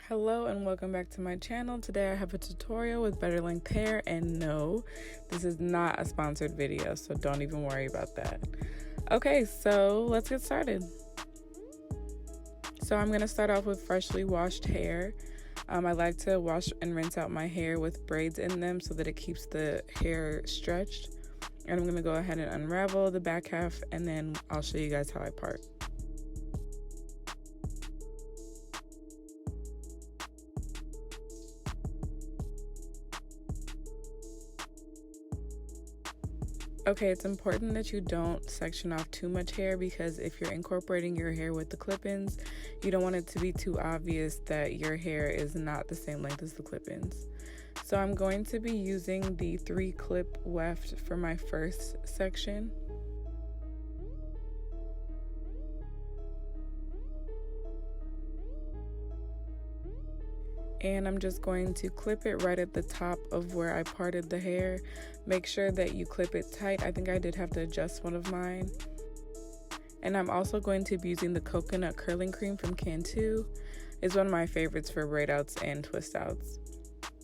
Hello and welcome back to my channel. Today I have a tutorial with better length hair, and no, this is not a sponsored video, so don't even worry about that. Okay, so let's get started. So I'm gonna start off with freshly washed hair. I like to wash and rinse out my hair with braids in them so that it keeps the hair stretched. And I'm gonna go ahead and unravel the back half, and then I'll show you guys how I part. Okay, it's important that you don't section off too much hair, because if you're incorporating your hair with the clip-ins, you don't want it to be too obvious that your hair is not the same length as the clip-ins. So I'm going to be using the 3-clip weft for my first section. And I'm just going to clip it right at the top of where I parted the hair. Make sure that you clip it tight. I think I did have to adjust one of mine. And I'm also going to be using the coconut curling cream from Cantu. It's one of my favorites for braid outs and twist outs.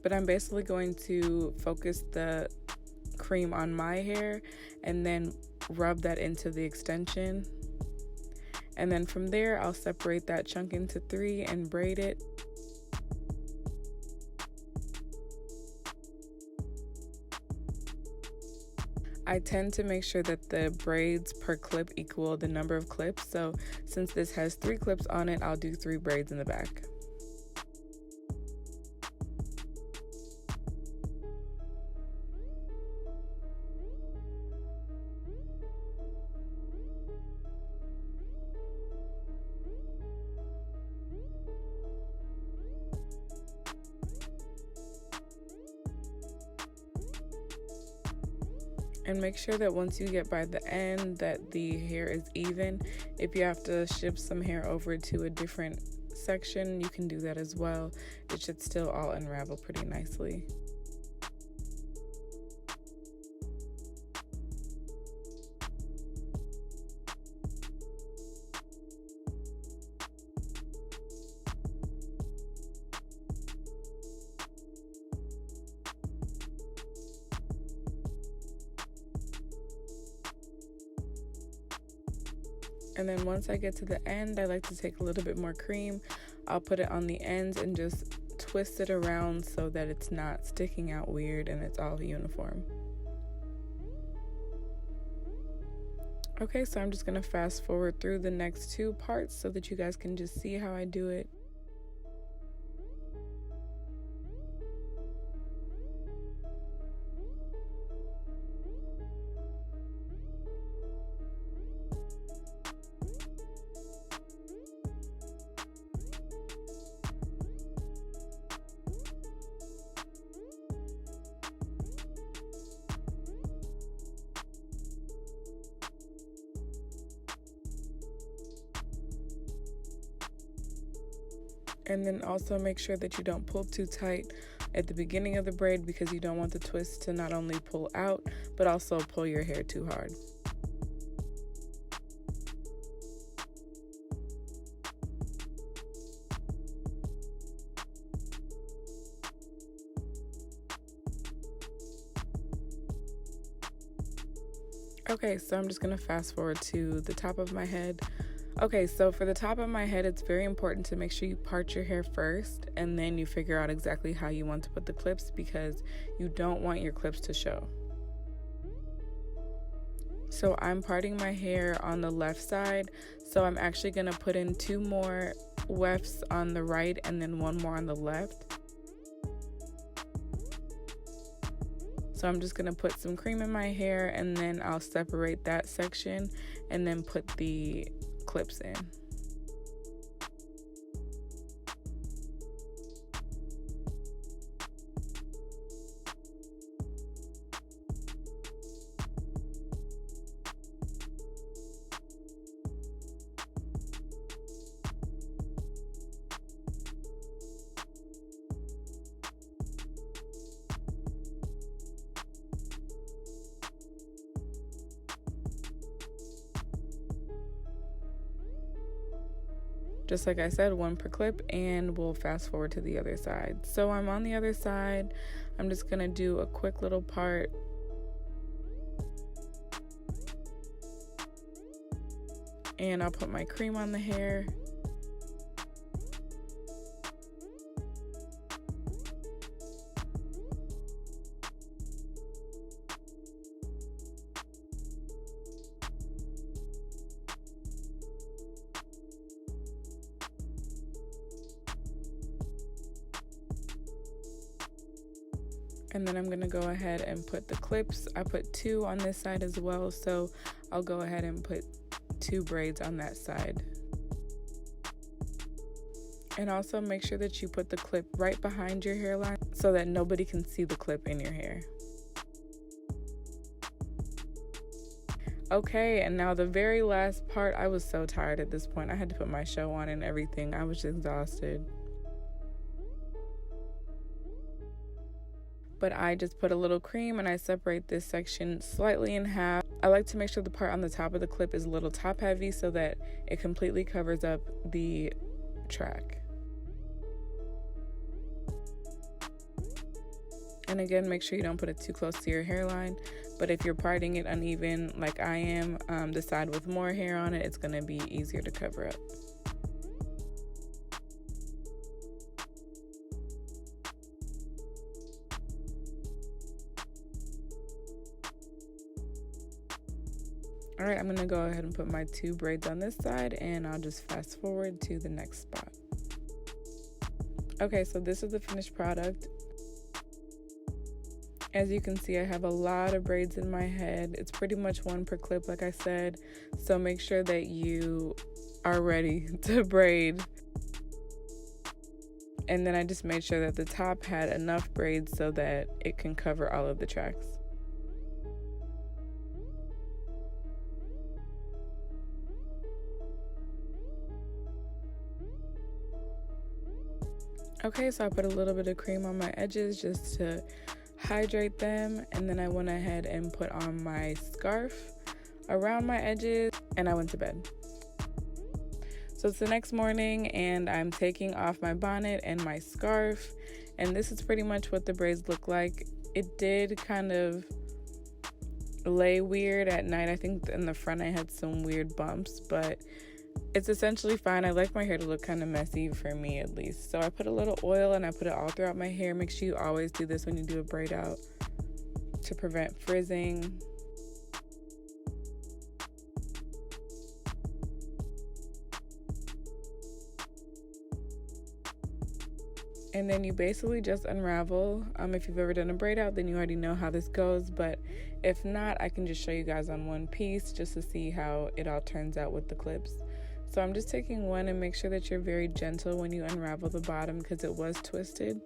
But I'm basically going to focus the cream on my hair and then rub that into the extension. And then from there, I'll separate that chunk into 3 and braid it. I tend to make sure that the braids per clip equal the number of clips. So since this has 3 clips on it, I'll do 3 braids in the back. And make sure that once you get by the end that the hair is even. If you have to shift some hair over to a different section, you can do that as well. It should still all unravel pretty nicely. And then once I get to the end, I like to take a little bit more cream. I'll put it on the ends and just twist it around so that it's not sticking out weird and it's all uniform. Okay, so I'm just gonna fast forward through the next 2 parts so that you guys can just see how I do it. And then also make sure that you don't pull too tight at the beginning of the braid, because you don't want the twist to not only pull out, but also pull your hair too hard. Okay, so I'm just gonna fast forward to the top of my head. Okay, so for the top of my head, it's very important to make sure you part your hair first and then you figure out exactly how you want to put the clips, because you don't want your clips to show. So I'm parting my hair on the left side, so I'm actually gonna put in 2 more wefts on the right and then 1 more on the left. So I'm just gonna put some cream in my hair and then I'll separate that section and then put the clips in. Just like I said, one per clip, and we'll fast forward to the other side. So I'm on the other side. I'm just gonna do a quick little part. And I'll put my cream on the hair. And then I'm going to go ahead and put the clips. I put 2 on this side as well, so I'll go ahead and put 2 braids on that side. And also make sure that you put the clip right behind your hairline so that nobody can see the clip in your hair. Okay, and now the very last part. I was so tired at this point. I had to put my show on and everything. I was exhausted. But I just put a little cream and I separate this section slightly in half. I like to make sure the part on the top of the clip is a little top heavy so that it completely covers up the track. And again, make sure you don't put it too close to your hairline. But if you're parting it uneven like I am, the side with more hair on it, it's going to be easier to cover up. All right, I'm gonna go ahead and put my 2 braids on this side, and I'll just fast forward to the next spot. Okay, so this is the finished product. As you can see, I have a lot of braids in my head. It's pretty much 1 per clip, like I said. So make sure that you are ready to braid. And then I just made sure that the top had enough braids so that it can cover all of the tracks. Okay, so I put a little bit of cream on my edges just to hydrate them, and then I went ahead and put on my scarf around my edges, and I went to bed. So it's the next morning, and I'm taking off my bonnet and my scarf, and this is pretty much what the braids look like. It did kind of lay weird at night. I think in the front I had some weird bumps, but it's essentially fine. I like my hair to look kind of messy, for me at least. So I put a little oil and I put it all throughout my hair. Make sure you always do this when you do a braid out to prevent frizzing. And then you basically just unravel. If you've ever done a braid out, then you already know how this goes, but if not, I can just show you guys on one piece just to see how it all turns out with the clips. So I'm just taking one, and make sure that you're very gentle when you unravel the bottom because it was twisted.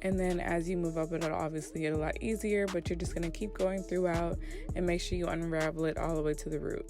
And then as you move up, it'll obviously get a lot easier, but you're just going to keep going throughout and make sure you unravel it all the way to the root.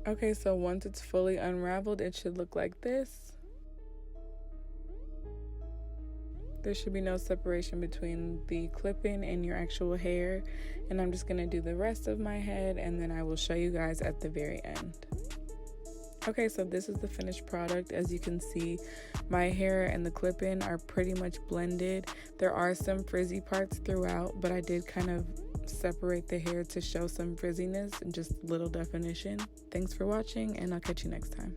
Okay, so once it's fully unraveled, it should look like this. There should be no separation between the clipping and your actual hair. And I'm just gonna do the rest of my head, and then I will show you guys at the very end. Okay, so this is the finished product. As you can see, my hair and the clip-in are pretty much blended. There are some frizzy parts throughout, but I did kind of separate the hair to show some frizziness and just little definition. Thanks for watching, and I'll catch you next time.